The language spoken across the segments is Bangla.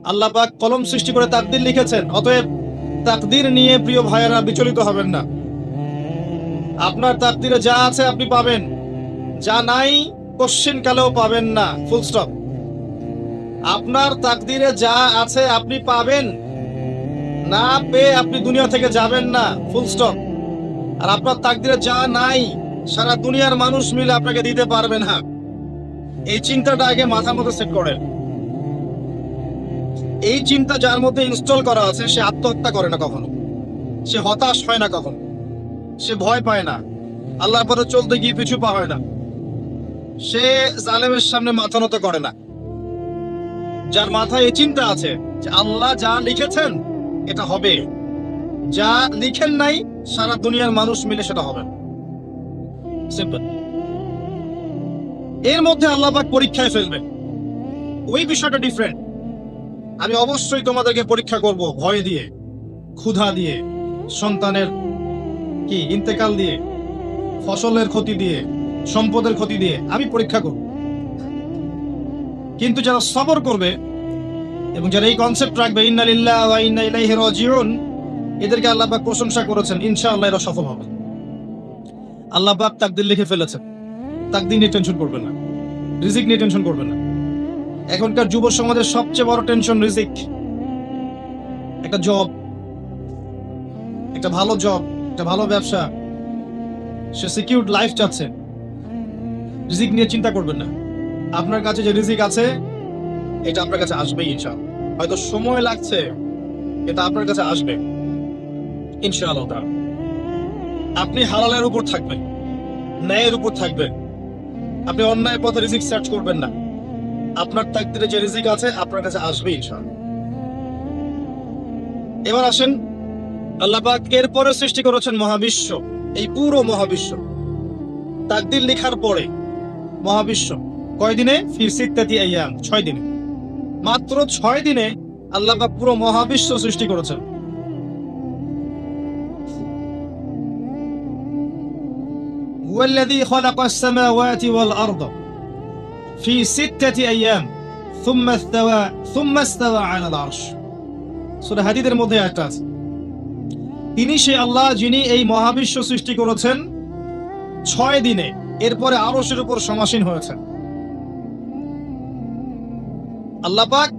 আল্লাহ পাক কলম সৃষ্টি করে তাকদীর লিখেছেন। অতএব তাকদীর নিয়ে প্রিয় ভাইয়েরা বিচলিত হবেন না। আপনার তাকদীরে যা আছে আপনি পাবেন, যা নাই কোশ্চেন কালেও পাবেন না, ফুল স্টপ। আপনার তাকদীরে যা আছে আপনি পাবেন, না পেয়ে আপনি দুনিয়া থেকে যাবেন না, ফুল স্টপ। আর আপনার তাকদীরে যা নাই সারা দুনিয়ার মানুষ মিলে আপনাকে দিতে পারবে না। এই চিন্তাটা আগে মাথার মধ্যে সেট করেন। এই চিন্তা যার মধ্যে ইনস্টল করা আছে সে আত্মহত্যা করে না কখনো, সে হতাশ হয় না কখনো, সে ভয় পায় না, আল্লাহর পথে চলতে গিয়ে পিছু পা হয় না, সে জালেমের সামনে মাথা নত করে না। যার মাথায় এই চিন্তা আছে যে আল্লাহ যা লিখেছেন এটা হবে, যা লিখেন নাই সারা দুনিয়ার মানুষ মিলে সেটা হবে, সিম্পল। এর মধ্যে আল্লাহ পাক পরীক্ষায় ফেলবে, ওই বিষয়টা ডিফারেন্ট। আমি অবশ্যই তোমাদেরকে পরীক্ষা করব ভয় দিয়ে, ক্ষুধা দিয়ে, সন্তানের কি ইন্তেকাল দিয়ে, ফসলের ক্ষতি দিয়ে, সম্পদের ক্ষতি দিয়ে আমি পরীক্ষা করব। কিন্তু যারা সবর করবে এবং যারা এই কনসেপ্ট রাখবে ইন্না লিল্লাহি ওয়া ইন্না ইলাইহি রাজিউন, এদেরকে আল্লাহ পাক প্রশংসা করেছেন, ইনশাআল্লাহ এরা সফল হবে। আল্লাহ পাক তাকদীর লিখে ফেলেছেন, তাকদীর নিয়ে টেনশন করবেন না, রিজিক নিয়ে টেনশন করবেন না। এখনকার যুব সমাজের সবচেয়ে বড় টেনশন রিজিক। একটা জব, একটা ভালো জব, একটা ভালো ব্যবসা, সে সিকিউরড লাইফ চাচ্ছে। রিজিক নিয়ে চিন্তা করবেন না। আপনার কাছে যে রিজিক আছে এটা আপনার কাছে আসবেই ইনশাআল্লাহ। হয়তো সময় লাগছে, এটা আপনার কাছে আসবে ইনশাআল্লাহ। আপনি হালালের উপর থাকবেন, ন্যায়ের উপর থাকবেন। আপনি অন্যায় পথে রিজিক সার্চ করবেন না। আপনার তাকদীরে যে রিজিক আছে আপনার কাছে আসবে ইনশাআল্লাহ। এবার আসেন, আল্লাহ পাক এরপরে সৃষ্টি করেছেন মহাবিশ্ব, এই পুরো মহাবিশ্ব। তাকদীর লেখার পরে মহাবিশ্ব কয়দিনে? ফি সিত্তাতি আইয়াম, 6 দিনে। মাত্র 6 দিনে আল্লাহ পাক পুরো মহাবিশ্ব সৃষ্টি করেছেন। হুয়াল্লাযী খালাকাস সামাওয়াতি ওয়াল আরদা ফি সিত্তাতি আইয়াম সুম্মা ইস্তাওয়া আলাল আরশ। সূরা হাদীদের মধ্যে একটা আছে, তিনি সেই আল্লাহ যিনি এই মহাবিশ্ব সৃষ্টি করেছেন 6 দিনে, এরপরে আরশের উপর সমাসীন হয়েছেন। আল্লাহ পাক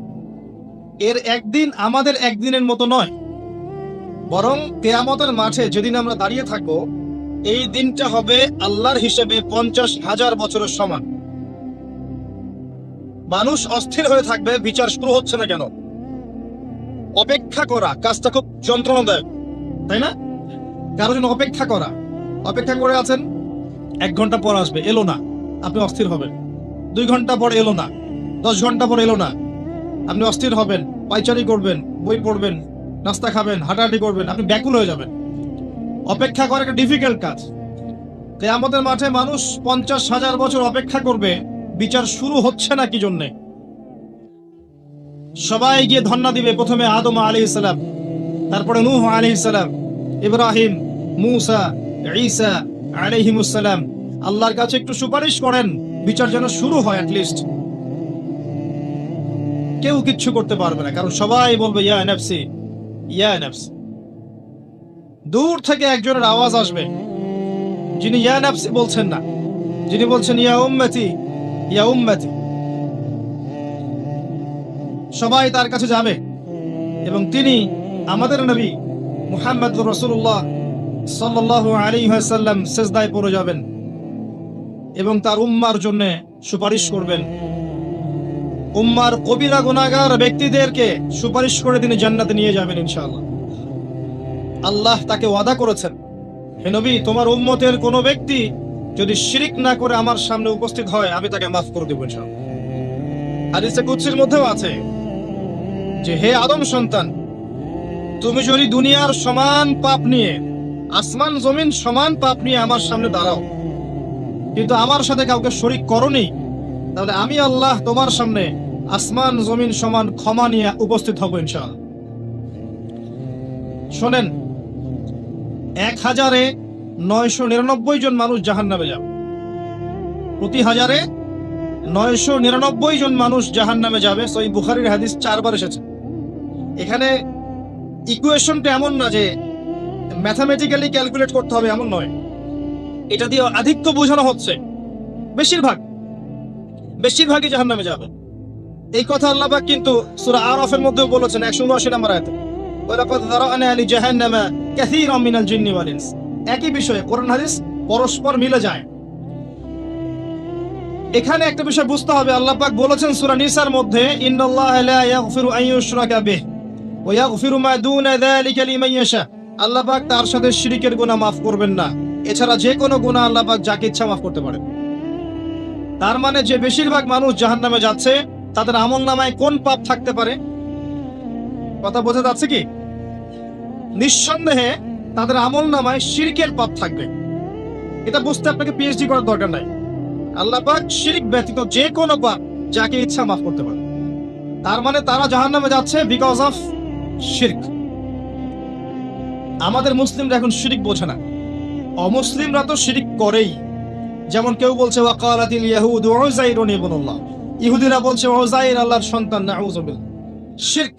এর একদিন আমাদের একদিনের মতো নয়, বরং কিয়ামতের মাঠে যেদিন আমরা দাঁড়িয়ে থাকবো এই দিনটা হবে আল্লাহর হিসেবে 50,000 বছরের সমান। মানুষ অস্থির হয়ে থাকবে, বিচার শুরু হচ্ছে না কেন। অপেক্ষা করা কাজটা খুব যন্ত্রণাদায়ক, তাই না? কারোর জন্য অপেক্ষা করা, অপেক্ষা করে আছেন, 1 ঘন্টা পর আসবে, এলো না, আপনি অস্থির হবেন। 2 ঘন্টা পর এলো না, 10 ঘন্টা পর এলো না, আপনি অস্থির হবেন, পায়চারি করবেন, বই পড়বেন, নাস্তা খাবেন, হাঁটাহাঁটি করবেন, আপনি ব্যাকুল হয়ে যাবেন। অপেক্ষা করা একটা ডিফিকাল্ট কাজ। কিয়ামতের মাঠে মানুষ 50,000 বছর অপেক্ষা করবে, বিচার শুরু হচ্ছে না কি জন্যে। সবাই গিয়ে ধন্না দিবে, প্রথমে আদম আলাইহিস সালাম, তারপরে নূহ আলাইহিস সালাম, ইব্রাহিম, মূসা, ঈসা আলাইহিমুস সালাম। আল্লাহর কাছে একটু সুপারিশ করেন, বিচার যেন শুরু হয় অ্যাটলিস্ট। কেউ কিচ্ছু করতে পারবে না, কারণ সবাই বলবে ইয়া নাফসি ইয়া নাফসি। দূর থেকে একজনের আওয়াজ আসবে, যিনি ইয়া নাফসি বলছেন না, যিনি বলছেন ইয়া উম্মতি ইয়া উম্মতি। সবাই তার কাছে যাবে এবং তিনি আমাদের নবী মুহাম্মদুর রাসূলুল্লাহ সাল্লাল্লাহু আলাইহি ওয়াসাল্লাম সিজদায় পড়ে যাবেন এবং তার উম্মার জন্য সুপারিশ করবেন। উম্মার কবিরা গুনাহগার ব্যক্তিদেরকে সুপারিশ করে তিনি জান্নাতে নিয়ে যাবেন ইনশাআল্লাহ। আল্লাহ তাকে ওয়াদা করেছেন, হে নবী, তোমার উম্মতের কোনো ব্যক্তি যদি শিরিক না করে আমার সামনে উপস্থিত হয় আমি তাকে মাফ করে দেব ইনশাআল্লাহ। হাদিসে কুদসির মধ্যেও আছে যে হে আদম সন্তান, তুমি যদি দুনিয়ার সমান পাপ নিয়ে, আসমান জমিন সমান পাপ নিয়ে আমার সামনে দাঁড়াও, কিন্তু আমার সাথে কাউকে শরীক করনি, তাহলে আমি আল্লাহ তোমার সামনে আসমান জমিন সমান ক্ষমা নিয়ে উপস্থিত হব ইনশাআল্লাহ। শোনেন, 1,999 জন মানুষ জাহান্নামে যাবে, প্রতি 1000-এ 999 জন মানুষ জাহান্নামে যাবে। সহিহ বুখারীর হাদিস 4 বার এসেছে। এখানে ইকুয়েশনটা এমন না যে ম্যাথামেটিক্যালি ক্যালকুলেট করতে হবে, এমন নয়। এটা দিয়ে আধিক্য বোঝানো হচ্ছে বেশিরভাগই জাহান্নামে যাবে। এই কথা আল্লাহ পাক কিন্তু সূরা আরাফের মধ্যেও বলেছেন 179 নম্বর আয়াতে, ওয়ালাকাদ যারানা লিজাহান্নামা কাসীরাম মিনাল জিন্নি ওয়াল ইনস। একই বিষয়ে কোরআন হাদিস পরস্পর মিলে যায়। এখানে একটা বিষয় বুঝতে হবে, আল্লাহ পাক বলেছেন সূরা নিসার মধ্যে, ইন্নাল্লাহা লা ইয়াগফিরু আন ইউশরাকা বিহি ওয়া ইয়াগফিরু মা দুনা যালিকা লিমান ইয়াশা। আল্লাহ পাক তার সাথে শিরকের গুনাহ মাফ করবেন না, এছাড়া যে কোনো গুনাহ আল্লাহ পাক যাকে ইচ্ছা মাফ করতে পারেন। তার মানে যে বেশিরভাগ মানুষ জাহান্নামে যাচ্ছে, তাদের আমলনামায় কোন পাপ থাকতে পারে? কথা বোঝা যাচ্ছে কি? নিঃসন্দেহে তাদের আমলনামায় শিরকের পাপ থাকবে। এটা বুঝতে আপনাকে পিএইচডি করার দরকার নাই। আল্লাহ পাক শিরক ব্যতীত যে কোনো পাপ যাকে ইচ্ছা মাফ করতে পারে। তার মানে তারা জাহান্নামে যাচ্ছে বিকজ অফ শিরক। আমাদের মুসলিমরা এখন শিরক বোঝে না, অমুসলিমরা তো শিরক করেই। যেমন কেউ বলছে ওয়াকালাতিল ইয়াহুদু উযাইরুন ইবনুল্লাহ, ইহুদিরা বলছে উযাইর আল্লাহর সন্তান, নাউযুবিল্লাহ, শিরক।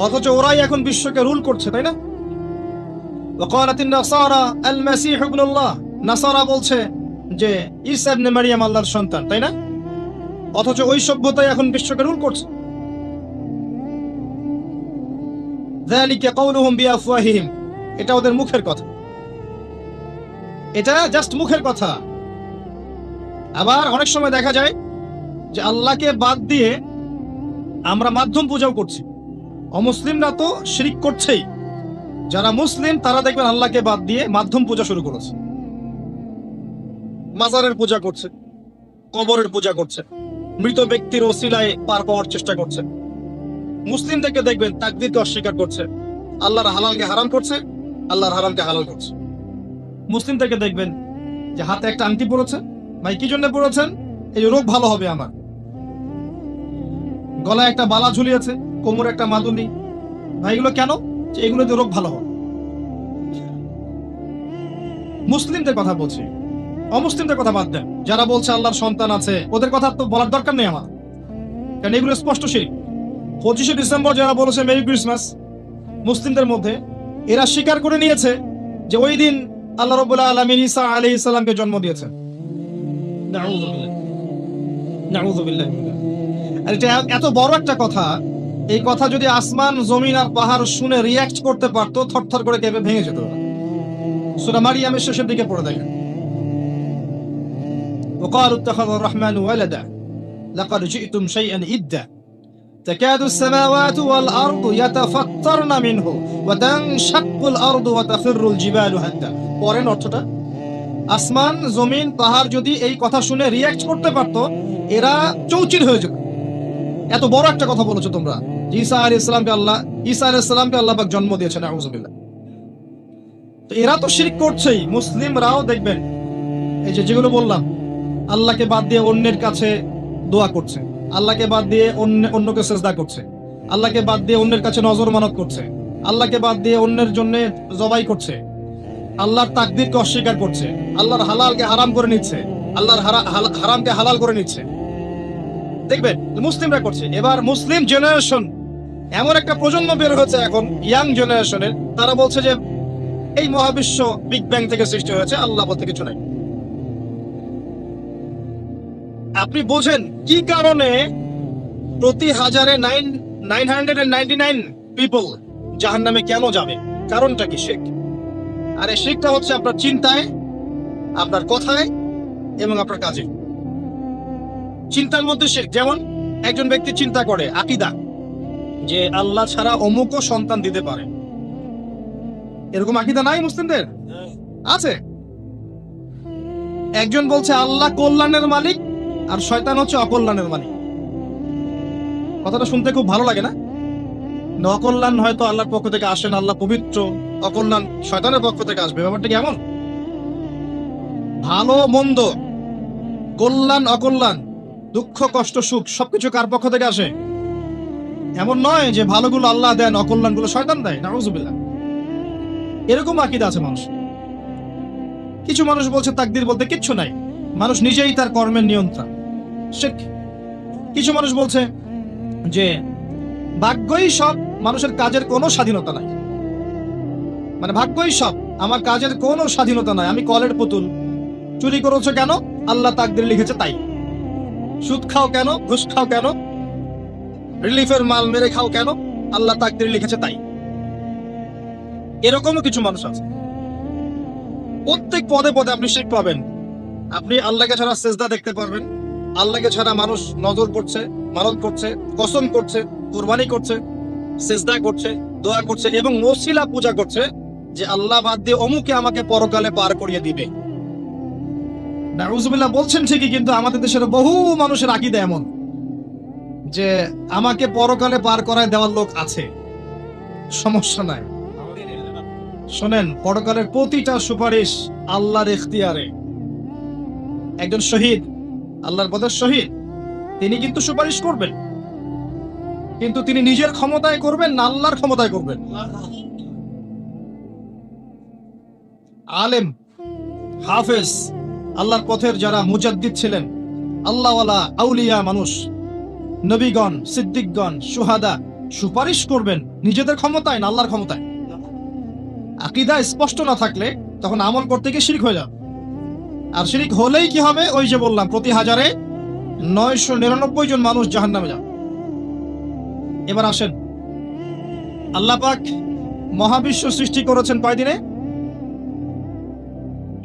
অথচ ওরাই এখন বিশ্বকে রুল করছে, তাই না? ওয়াকালাতিন নাসারা আল মাসীহ ইবনুল্লাহ, নাসারা বলছে যে ঈসা ইবনে মারইয়াম আল্লাহর সন্তান, তাই না? অথচ ওই সভ্যতাই এখন বিশ্বকে রুল করছে। যালিকা কাউলুহুম বিআফওয়াহিহিম, এটা ওদের মুখের কথা, এটা জাস্ট মুখের কথা। আবার অনেক সময় দেখা যায় যে আল্লাহকে বাদ দিয়ে আমরা মাধ্যম পূজাও করছি। অমুসলিমরা তো শিরক করছেই, যারা মুসলিম তারা দেখবেন আল্লাহকে বাদ দিয়ে মাধ্যম পূজা শুরু করেছে। মাজারের পূজা করছে, কবরের পূজা করছে, মৃত ব্যক্তির ওসিলায় পার পাওয়ার চেষ্টা করছে। মুসলিম থেকে দেখবেন তাকদীরকে অস্বীকার করছে, আল্লাহর হালালকে হারাম করছে, আল্লাহর হারামকে হালাল করছে। মুসলিম থেকে দেখবেন যে হাতে একটা আংটি পড়েছে, ভাই কি জন্য পড়েছেন? এই যে রোগ ভালো হবে আমার। গলায় একটা বালা ঝুলিয়েছে, কোমরে একটা মাদুলি, ভাই এগুলো কেন? যে এগুলোতে রোগ ভালো হবে। মুসলিমদের কথা বলছি, অমুসলিমদের কথা বাদ দেন। যারা বলছে আল্লাহর সন্তান আছে, ওদের কথা তো বলার দরকার নেই আমার, কারণ এগুলো স্পষ্ট শিরক। 25শে ডিসেম্বর যারা বলেছে মেরি ক্রিসমাস, মুসলিমদের মধ্যে এরা স্বীকার করে নিয়েছে যে ওই দিন আল্লাহ রাব্বুল আলামিন ঈসা আলাইহিস সালামকে জন্ম দিয়েছেন। নাউযুবিল্লাহ, নাউযুবিল্লাহ। আর এটা এত বড় একটা কথা, এই কথা যদি আসমান জমিন আর পাহাড় শুনে রিঅ্যাক্ট করতে পারতো, থরথর করে কেঁপে ভেঙে যেত। সূরা মারিয়ামের শেষের দিকে পড়ে দেখেন, وقالوا اتخذ الرحمن ولدا لقد جئتم شيئا إدا تكاد السماوات والأرض يتفطرن منه وتنشق الأرض وتخر الجبال هدا। পরের অর্থটা, আসমান জমিন পাহাড় যদি এই কথা শুনে রিঅ্যাক্ট করতে পারতো, এরা চৌচির হয়ে যেত। এত বড় একটা কথা বলেছো তোমরা, ঈসা আলাইহিস সালামকে আল্লাহ পাক জন্ম দিয়েছেন, নাউযুবিল্লাহ। তো এরা তো শিরক করছেই। মুসলিমরাও দেখবেন এই যেগুলো বললাম, আল্লাহকে বাদ দিয়ে অন্যের কাছে দোয়া করছে, আল্লাহকে বাদ দিয়ে অন্যকে সেজদা করছে, আল্লাহকে বাদ দিয়ে অন্যের কাছে নজর মানত করছে, আল্লাহকে বাদ দিয়ে অন্যের জন্য জবাই করছে, আল্লাহর তাকদীরকে অস্বীকার করছে, আল্লাহর হালালকে হারাম করে নিচ্ছে, আল্লাহর হারামকে হালাল করে নিচ্ছে। দেখবেন মুসলিমরা করছে। এবার মুসলিম জেনারেশন, এমন একটা প্রজন্ম বের হয়েছে এখন, ইয়াং জেনারেশনের, তারা বলছে যে এই মহাবিশ্ব বিগ ব্যাং থেকে সৃষ্টি হয়েছে, আল্লাহ বলতে কিছু নাই। আপনি বোঝেন কি কারণে প্রতি হাজারে 999 পিপল জাহান্নামে কেন যাবে? কারণটা কি? শিরক। আর এই শিরকটা হচ্ছে আপনার চিন্তায়, আপনার কথায় এবং আপনার কাজে। চিন্তার মধ্যে শিরক। যেমন একজন ব্যক্তি চিন্তা করে আকীদা, যে আল্লাহ ছাড়া অমুকও সন্তান দিতে পারে। এরকম আকীদা নাই মুসলিমদের? আছে। একজন বলছে আল্লাহ কল্যাণের মালিক আর শয়তান হচ্ছে অকল্যাণের মালিক। কথাটা শুনতে খুব ভালো লাগে না? অকল্যাণ হয়তো আল্লাহর পক্ষ থেকে আসে না, আল্লাহ পবিত্র, অকল্যাণ শয়তানের পক্ষ থেকে আসবে। ব্যাপারটা কি এমন? ভালো মন্দ, কল্যাণ অকল্যাণ, দুঃখ কষ্ট সুখ সবকিছু কার পক্ষ থেকে আসে? এমন নয় যে ভালোগুলো আল্লাহ দেন, অকল্যাণগুলো শয়তান দেয়, নাউযুবিল্লাহ। এরকম আকীদা আছে মানুষ। কিছু মানুষ বলছে তাকদীর বলতে কিচ্ছু নাই, মানুষ নিজেই তার কর্মের নিয়ন্ত্রণ, শিরক। কিছু মানুষ বলছে যে ভাগ্যই সব, মানুষের কাজের কোনো স্বাধীনতা নাই। মানে ভাগ্যই সব, আমার কাজের কোনো স্বাধীনতা নাই। আমি কলের পুতুল। চুরি করেছো কেন? আল্লাহ তাকদীরে লিখেছে তাই। সুদ খাও কেন? ঘুষ খাও কেন? রিলিফের মাল মেরে খাও কেন? আল্লাহ তাকদীরে লিখেছে তাই। এরকমও কিছু মানুষ আছে। প্রত্যেক পদে পদে আপনি শিখ পাবেন। আপনি আল্লাহকে ছাড়া সেজদা দেখতে পারবেন, আল্লাহকে ছাড়া মানুষ নজর করছে, মানত করছে, কসম করছে, কুরবানি করছে, সেজদা করছে, দোয়া করছে এবং ওসিলা পূজা করছে যে আল্লাহ বাদ দিয়ে অমুকে আমাকে পরকালে পার করিয়ে দিবে। নাউজুবিল্লাহ বলছেন ঠিকই, কিন্তু আমাদের দেশের বহু মানুষের আকীদা এমন যে আমাকে পরকালে পার করায় দেওয়ার লোক আছে, সমস্যা নাই। শোনেন, পরকালের প্রতিটা সুপারিশ আল্লাহর ইখতিয়ারে। একজন শহীদ, আল্লাহর পথের শহীদ, তিনি কিন্তু সুপারিশ করবেন, কিন্তু তিনি নিজের ক্ষমতায় করবেন না আল্লাহর ক্ষমতায় করবেন। আলেম, হাফেজ, আল্লাহর পথের যারা মুজাদ্দিদ ছিলেন, আল্লাহওয়ালা আউলিয়া মানুষ, নবীগণ, সিদ্দিকগণ, সুহাদা সুপারিশ করবেন নিজেদের ক্ষমতায় না আল্লাহর ক্ষমতায়। আকীদা স্পষ্ট না থাকলে তখন আমল করতে গিয়ে শিরক হয়ে যাবে। আর শিরক হলেই কি হবে? ওই যে বললাম, প্রতি হাজারে 999 জন মানুষ জাহান্নামে যাবে। এবার আসেন, আল্লাহ পাক মহাবিশ্ব সৃষ্টি করেছেন কয়দিনে?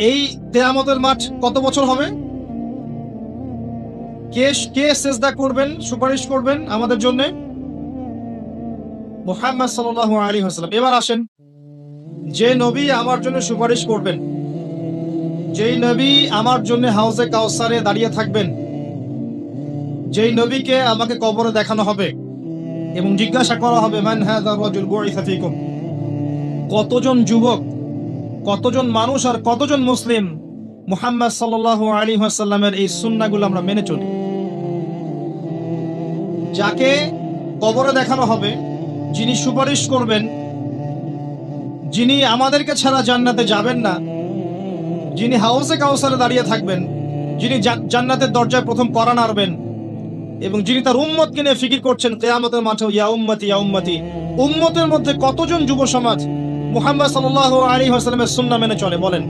এই কিয়ামতের মাঠ কত বছর হবে? কে সেজদা করবেন, সুপারিশ করবেন আমাদের জন্য? মুহাম্মদ সাল্লাল্লাহু আলাইহি ওয়াসাল্লাম। এবার আসেন, যে নবী আমার জন্য সুপারিশ করবেন, যেই নবী আমার জন্য হাউজে কাউসারে দাঁড়িয়ে থাকবেন, যেই নবীকে আমাকে কবরে দেখানো হবে এবং জিজ্ঞাসা করা হবে মান হাযা রাজুল বুইসা ফীকুম, কতজন যুবক, কতজন মানুষ আর কতজন মুসলিম মুহাম্মদ সাল্লাল্লাহু আলাইহি ওয়াসাল্লামের এই সুন্নাহগুলো আমরা মেনে চলি। যাকে কবরে দেখানো হবে, যিনি সুপারিশ করবেন, যিনি আমাদেরকে ছাড়া জান্নাতে যাবেন না, যিনি হাউজে কাউসারে দাঁড়িয়ে থাকবেন, যিনি জান্নাতের দরজায় প্রথম কড়া নাড়বেন এবং যিনি তার উম্মতকে নিয়ে ফিকির করছেন কিয়ামতের মাঠে, ইয়া উম্মতি ইয়া উম্মতি, উম্মতের মধ্যে কতজন যুব সমাজ মুহাম্মদ সাল্লাল্লাহু আলাইহি ওয়াসাল্লামের সুন্নাহ মেনে চলে? বলেন।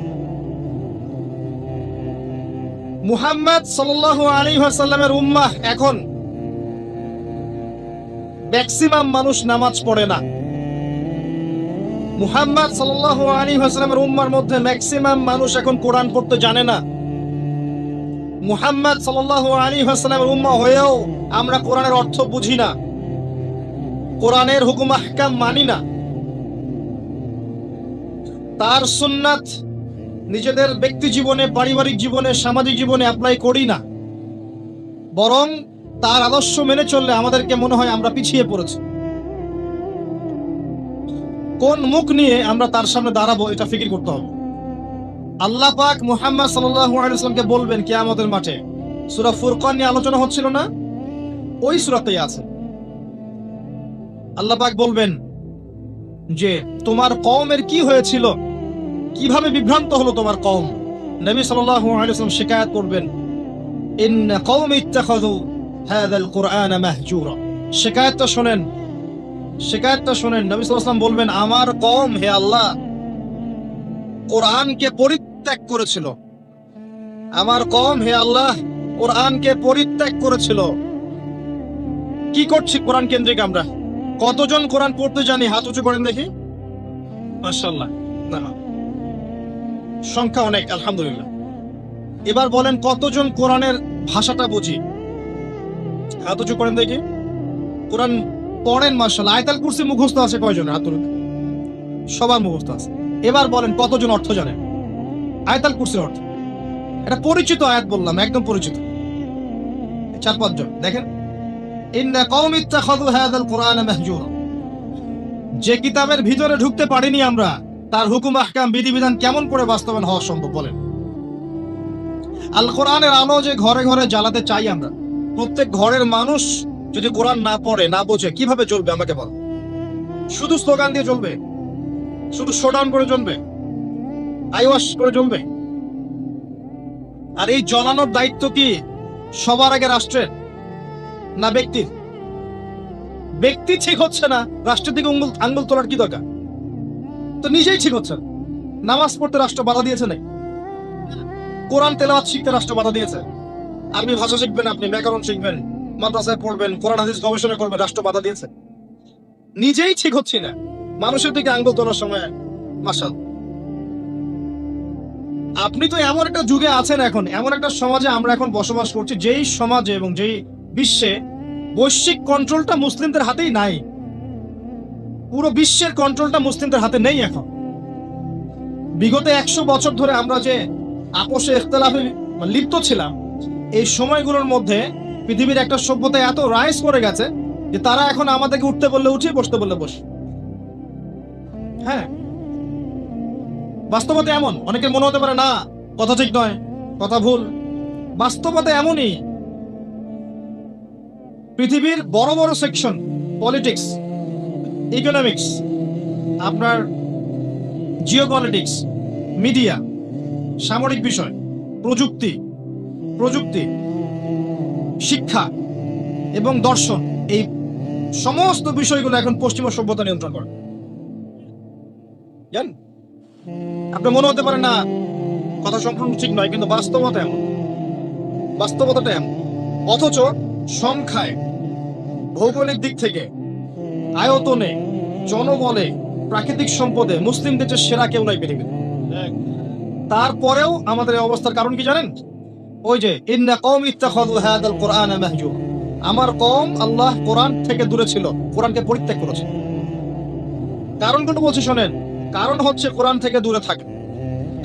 মুহাম্মদ সাল্লাল্লাহু আলাইহি ওয়াসাল্লামের উম্মাহ এখন ম্যাক্সিমাম মানুষ নামাজ পড়ে না। মুহাম্মদ সাল্লাল্লাহু আলাইহি ওয়াসাল্লামের উম্মার মধ্যে ম্যাক্সিমাম মানুষ এখন কোরআন পড়তে জানে না। মুহাম্মদ সাল্লাল্লাহু আলাইহি ওয়াসাল্লামের উম্মাহ হয়েও আমরা কোরআনের অর্থ বুঝি না, কোরআনের হুকুম আহকাম মানি না, তার সুন্নাত নিজেদের ব্যক্তি জীবনে, পারিবারিক জীবনে, সামাজিক জীবনে অ্যাপ্লাই করি না। বরং তার আদর্শ মেনে চললে আমাদেরকে মনে হয় আমরা পিছিয়ে পড়েছি। কোন মুখ নিয়ে আমরা তার সামনে দাঁড়াবো এটা ফিকির করতে হবে। আল্লাহ পাক মুহাম্মদ সাল্লাল্লাহু আলাইহি ওয়াসাল্লামকে বলবেন কিয়ামতের মাঠে। সূরা ফুরকান নিয়ে আলোচনা হচ্ছিল না? ওই সূরাতেই আছে। আল্লাহ পাক বলবেন যে তোমার কওমের কি হয়েছিল, কিভাবে বিভ্রান্ত হলো তোমার কওম। নবী সাল্লাল্লাহু আলাইহি ওয়াসাল্লাম শিকায়াত করবেন, ইন্না কওমি ইত্তাখাযু হাযাল কুরআনা মাহজুরা। শিকায়াতটা শুনেন, শিকায়াতটা শুনেন। নবী সাল্লাল্লাহু আলাইহি ওয়াসাল্লাম বলবেন, আমার কওম হে আল্লাহ কোরআনকে পরিত্যাগ করেছিল, আমার কওম হে আল্লাহ কোরআনকে পরিত্যাগ করেছিল। কি করছি কোরআন কেন্দ্রিক আমরা? কতজন কোরআন পড়তে জানি? হাত উঁচু করেন দেখি। মাশাআল্লাহ, না সংখ্যা অনেক, আলহামদুলিল্লাহ। এবার বলেন কতজন কোরআনের ভাষাটা বুঝি? হাত উঁচু করেন দেখি। কোরআন পড়েন মাশাআল্লাহ। আয়াতুল কুরসি মুখস্থ আছে কয়জনের? হাত তুলুন। সবার মুখস্থ আছে। এবার বলেন কতজন অর্থ জানেন আয়াতুল কুরসির অর্থ? এটা পরিচিত আয়াত বললাম, একদম পরিচিত। 4-5 জন। দেখেন, ইন্না কওমি ইত্তাখাযু হাযাল কুরআনা মাহজুরা। যে কিতাবের ভিতরে ঢুকতে পারিনি আমরা, তার হুকুম আহকাম, বিধিবিধান কেমন করে বাস্তবায়ন হওয়া সম্ভব? বলেন। আল কোরআনের আলো যে ঘরে ঘরে জ্বালাতে চাই আমরা, প্রত্যেক ঘরের মানুষ যদি কোরআন না পড়ে, না বোঝে, কিভাবে চলবে আমাকে বল? শুধু স্লোগান দিয়ে চলবে? শুধু শোডাউন করে চলবে? আইওয়াশ করে চলবে? আর এই জ্বালানোর দায়িত্ব কি সবার আগে রাষ্ট্রের না ব্যক্তির? ব্যক্তি ঠিক হচ্ছে না, রাষ্ট্রের দিকে আঙ্গুল তোলার কি দরকার? তো নিজেই ঠিক হচ্ছে না। নামাজ পড়তে রাষ্ট্র বাধা দিয়েছে নাকি? কোরআন তেলাওয়াত শিখতে রাষ্ট্র বাধা দিয়েছে? আরবি ভাষা শিখবেন, আপনি ব্যাকরণ শিখবেন, মাদ্রাসায় পড়বেন, কোরআন হাদিস গবেষণা করবেন, রাষ্ট্র বাধা দিয়েছে? নিজেই ঠিক হচ্ছে না, মানুষের দিকে আঙ্গুল তোলার সময় মাশাল। আপনি তো এমন একটা যুগে আছেন, এখন এমন একটা সমাজে আমরা এখন বসবাস করছি, যেই সমাজে এবং যেই বিশ্বে বৈশ্বিক কন্ট্রোলটা মুসলিমদের হাতেই নাই। পুরো বিশ্বের কন্ট্রোলটা মুসলিমদের হাতে নেই এখন। বিগত 100 বছর ধরে আমরা যে আপোষে ইখতিলাফে লিপ্ত ছিলাম, এই সময়গুলোর মধ্যে পৃথিবীর একটা সভ্যতা এত রাইজ করে গেছে যে তারা এখন আমাদেরকে উঠতে বললে উঠি, বসতে বললে বসি। হ্যাঁ, বাস্তবতা এমন। অনেকের মনে হতে পারে না, কথা ঠিক নয়, কথা ভুল। বাস্তবতা এমনই। পৃথিবীর বড় বড় সেকশন, পলিটিক্স, ইকোনমিক্স, আপনার জিওপলিটিক্স, মিডিয়া, সামরিক বিষয়, প্রযুক্তি, শিক্ষা এবং দর্শন, এই সমস্ত বিষয়গুলো এখন পশ্চিমা সভ্যতা নিয়ন্ত্রণ করে। জান, আপনার মনে হতে পারে না কথা সম্পূর্ণ ঠিক নয়, কিন্তু বাস্তবতাটা এমন। অথচ সংখ্যায়, ভৌগোলিক দিক থেকে, আয়তনে, জনবলে, প্রাকৃতিক সম্পদে মুসলিমদের যে সেরা কেউ নাই পৃথিবীতে। তারপরেও আমাদের এই অবস্থার কারণ কি জানেন? ওই যে ইন্না কওমি ইত্তাখাযু হাযাল কুরআনা মাহজুর, আমার কওম আল্লাহ কোরআন থেকে দূরে ছিল, কোরআনকে পরিত্যাগ করেছে। কারণগুলো বলছি শোনেন। কারণ হচ্ছে কোরআন থেকে দূরে থাকা,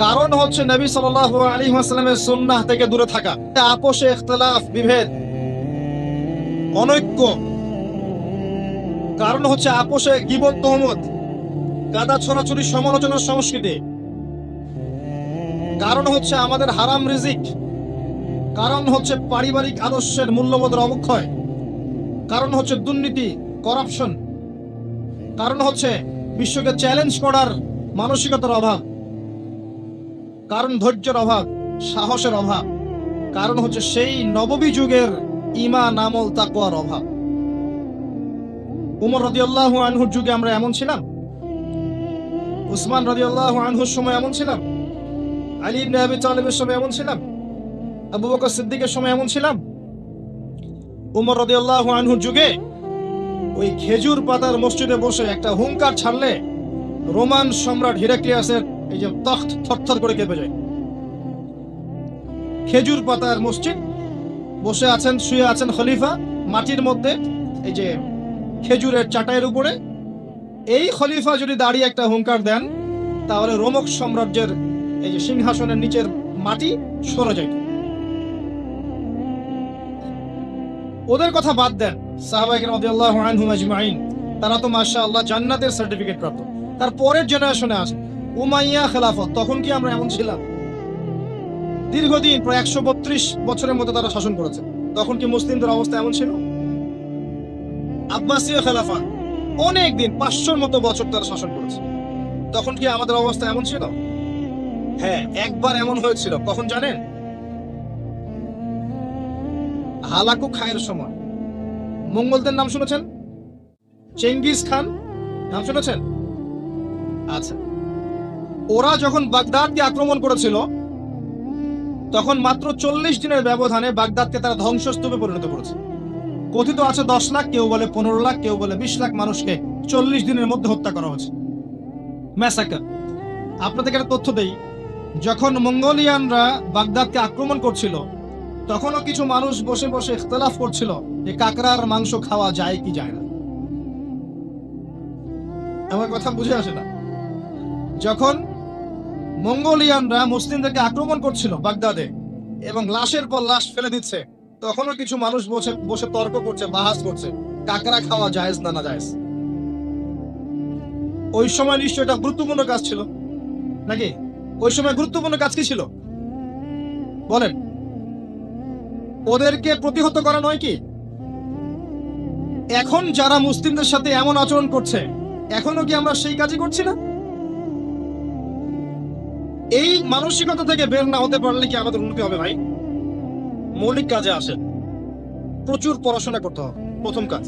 কারণ হচ্ছে নবী সাল্লাল্লাহু আলাইহি ওয়াসাল্লামের সুন্নাহ থেকে দূরে থাকা, আপোষে ইখতিলাফ, বিভেদ, অনৈক্য, কারণ হচ্ছে আপোষে গীবত, তহমত, গাদা ছড়াছড়ি, সমালোচনার সংস্কৃতি, কারণ হচ্ছে আমাদের হারাম রিজিক, কারণ হচ্ছে পারিবারিক আদর্শের মূল্যবোধের অবক্ষয়, কারণ হচ্ছে দুর্নীতি, করাপশন, কারণ হচ্ছে বিশ্বকে চ্যালেঞ্জ করার মানসিকতার অভাব, কারণ ধৈর্যের অভাব, সাহসের অভাব, কারণ হচ্ছে সেই নববী যুগের ঈমান, আমল, তাকওয়ার অভাব। উমর রাদিয়াল্লাহু আনহুর যুগে আমরা এমন ছিলাম? উসমান রাদিয়াল্লাহু আনহুর সময় এমন ছিলাম? আলী ইবনে আবি তালিবের সময় এমন ছিলাম? আবু বকর সিদ্দিকের সময় এমন ছিলাম? উমর রাদিয়াল্লাহু আনহুর যুগে ওই খেজুর পাতার মসজিদে বসে একটা হুঙ্কার ছাড়লে রোমান সম্রাট হিরাক্লিয়াসের এই যে তখ্ত থরথর করে কেঁপে যায়। খেজুর পাতার মসজিদ, বসে আছেন, শুয়ে আছেন খলিফা মাটির মধ্যে, এই যে খেজুরের চাটাইয়ের উপরে। এই খলিফা যদি দাঁড়িয়ে একটা হুঙ্কার দেন, তাহলে রোমক সাম্রাজ্যের এই যে সিংহাসনের নিচের মাটি সরে যায়। ওদের কথা বাদ দেন, সাহাবায়ে কেরাম রাদিয়াল্লাহু আনহুম আজমাইন, তারা তো মাশাআল্লাহ জান্নাতের সার্টিফিকেট প্রাপ্ত। তার পরের জেনারেশনে আছে উমাইয়া খেলাফত, তখন কি আমরা এমন ছিলাম? দীর্ঘদিন, প্রায় 132 বছরের মতো তারা শাসন করেছে, তখন কি মুসলিমদের অবস্থা এমন ছিল? আব্বাসীয় খেলাফা, অনেক দিন, 500 মতো বছর তারা শাসন করেছে, তখন কি আমাদের অবস্থা এমন ছিল? হ্যাঁ, একবার এমন হয়েছিল। কখন জানেন? হালাকু খায়ের সময়। মঙ্গলদের নাম শুনেছেন? চেঙ্গিস খান নাম শুনেছেন? আচ্ছা, ওরা যখন বাগদাদকে আক্রমণ করেছিল, তখন মাত্র 40 দিনের ব্যবধানে বাগদাদকে তারা ধ্বংসস্তূপে পরিণত করেছে। কথিত আছে 10 লাখ, কেউ বলে 15 লাখ, কেউ বলে 20 লাখ মানুষকে 40 দিনের মধ্যে হত্যা করা হয়েছে। ম্যাসাকার। আপনাদেরকে একটা তথ্য দেই, যখন মঙ্গোলিয়ানরা বাগদাদকে আক্রমণ করছিল, তখনও কিছু মানুষ বসে বসে ইখতিলাফ করছিল যে কাকড়ার মাংস খাওয়া যায় কি যায় না। আমার কথা বুঝে আসে না? যখন মঙ্গোলিয়ানরা মুসলিমদেরকে আক্রমণ করছিল বাগদাদে এবং লাশের পর লাশ ফেলে দিচ্ছে, তখনও কিছু মানুষ বসে বসে তর্ক করছে, বাহাস করছে, কাকড়া খাওয়া জায়েজ না না জায়েজ। ওই সময় নিশ্চয়ই এটা গুরুত্বপূর্ণ কাজ ছিল নাকি? ওই সময় গুরুত্বপূর্ণ কাজ কি ছিল বলেন? ওদেরকে প্রতিহত করা নয় কি? এখন যারা মুসলিমদের সাথে এমন আচরণ করছে, এখনো কি আমরা সেই কাজই করছি না? এই মানসিকতা থেকে বের না হতে পারলে কি আমাদের উন্নতি হবে ভাই? মৌলিক কাজে আসে, প্রচুর পড়াশোনা করতে হবে। প্রথম কাজ।